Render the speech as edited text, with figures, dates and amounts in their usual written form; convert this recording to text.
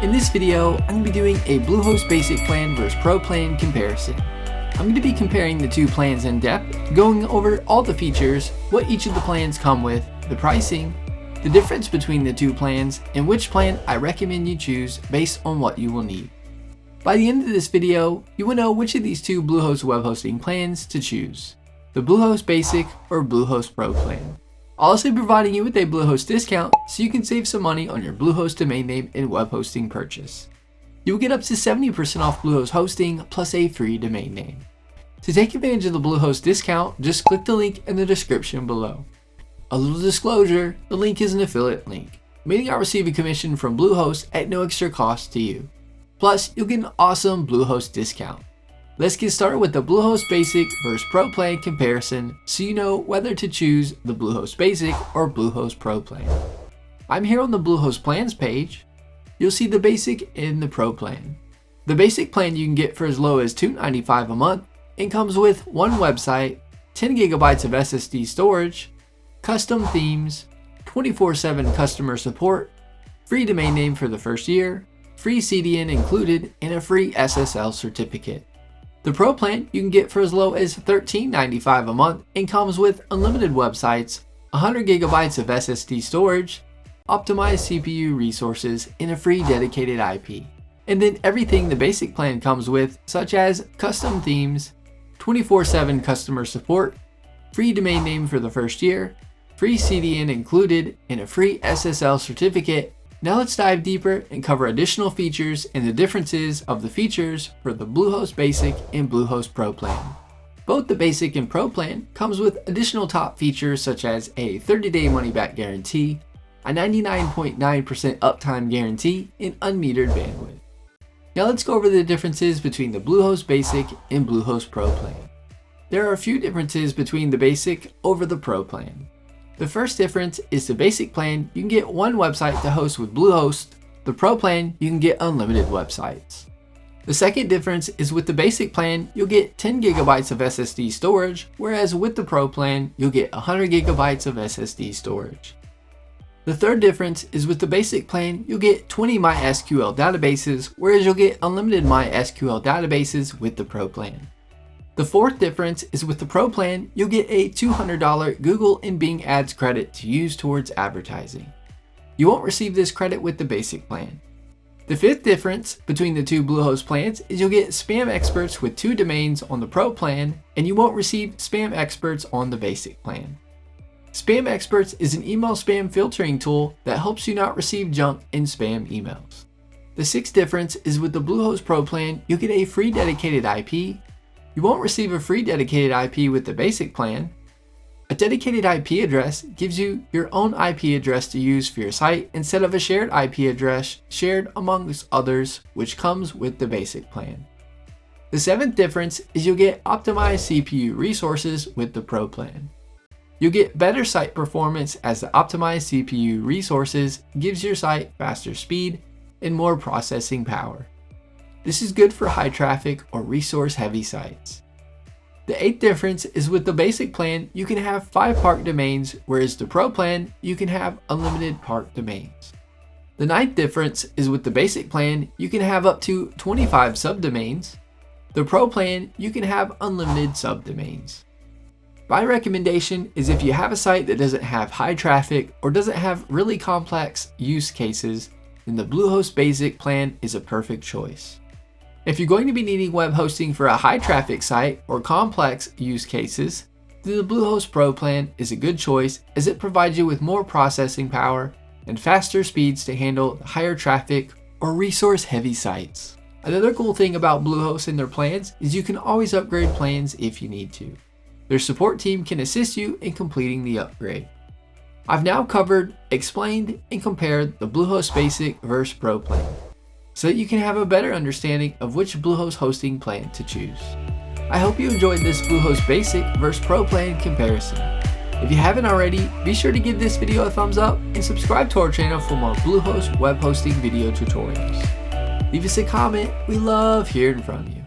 In this video, I'm going to be doing a Bluehost Basic plan versus Pro plan comparison. I'm going to be comparing the two plans in depth, going over all the features, what each of the plans come with, the pricing, the difference between the two plans, and which plan I recommend you choose based on what you will need. By the end of this video, you will know which of these two Bluehost web hosting plans to choose, the Bluehost Basic or Bluehost Pro plan. I'll also be providing you with a Bluehost discount so you can save some money on your Bluehost domain name and web hosting purchase. You will get up to 70% off Bluehost hosting plus a free domain name. To take advantage of the Bluehost discount, just click the link in the description below. A little disclosure, the link is an affiliate link, meaning I'll receive a commission from Bluehost at no extra cost to you. Plus, you'll get an awesome Bluehost discount. Let's get started with the Bluehost Basic versus Pro plan comparison so you know whether to choose the Bluehost Basic or Bluehost Pro plan. I'm here on the Bluehost plans page. You'll see the Basic and the Pro plan. The Basic plan you can get for as low as $2.95 a month and comes with one website, 10 GB of SSD storage, custom themes, 24/7 customer support, free domain name for the first year, free CDN included, and a free SSL certificate. The Pro plan you can get for as low as $13.95 a month and comes with unlimited websites, 100 GB of SSD storage, optimized CPU resources, and a free dedicated IP. And then everything the Basic plan comes with, such as custom themes, 24/7 customer support, free domain name for the first year, free CDN included, and a free SSL certificate. Now let's dive deeper and cover additional features and the differences of the features for the Bluehost Basic and Bluehost Pro plan. Both the Basic and Pro plan comes with additional top features such as a 30-day money-back guarantee, a 99.9% uptime guarantee, and unmetered bandwidth. Now let's go over the differences between the Bluehost Basic and Bluehost Pro plan. There are a few differences between the Basic over the Pro plan. The first difference is the Basic plan, you can get one website to host with Bluehost. The Pro plan, you can get unlimited websites. The second difference is with the Basic plan, you'll get 10 GB of SSD storage, whereas with the Pro plan, you'll get 100 GB of SSD storage. The third difference is with the Basic plan, you'll get 20 MySQL databases, whereas you'll get unlimited MySQL databases with the Pro plan. The fourth difference is with the Pro plan, you'll get a $200 Google and Bing ads credit to use towards advertising. You won't receive this credit with the Basic plan. The fifth difference between the two Bluehost plans is you'll get spam experts with 2 domains on the Pro plan, and you won't receive spam experts on the Basic plan. Spam experts is an email spam filtering tool that helps you not receive junk and spam emails. The sixth difference is with the Bluehost Pro plan, you'll get a free dedicated IP. You won't receive a free dedicated IP with the Basic plan. A dedicated IP address gives you your own IP address to use for your site instead of a shared IP address shared amongst others, which comes with the Basic plan. The seventh difference is you'll get optimized CPU resources with the Pro plan. You'll get better site performance as the optimized CPU resources gives your site faster speed and more processing power. This is good for high traffic or resource heavy sites. The eighth difference is with the Basic plan, you can have 5 park domains, whereas the Pro plan, you can have unlimited park domains. The ninth difference is with the Basic plan, you can have up to 25 subdomains. The Pro plan, you can have unlimited subdomains. My recommendation is if you have a site that doesn't have high traffic or doesn't have really complex use cases, then the Bluehost Basic plan is a perfect choice. If you're going to be needing web hosting for a high traffic site or complex use cases, then the Bluehost Pro plan is a good choice as it provides you with more processing power and faster speeds to handle the higher traffic or resource heavy sites. Another cool thing about Bluehost and their plans is you can always upgrade plans if you need to. Their support team can assist you in completing the upgrade. I've now covered, explained, and compared the Bluehost Basic versus Pro plan, so that you can have a better understanding of which Bluehost hosting plan to choose. I hope you enjoyed this Bluehost Basic versus Pro plan comparison. If you haven't already, be sure to give this video a thumbs up and subscribe to our channel for more Bluehost web hosting video tutorials. Leave us a comment, we love hearing from you.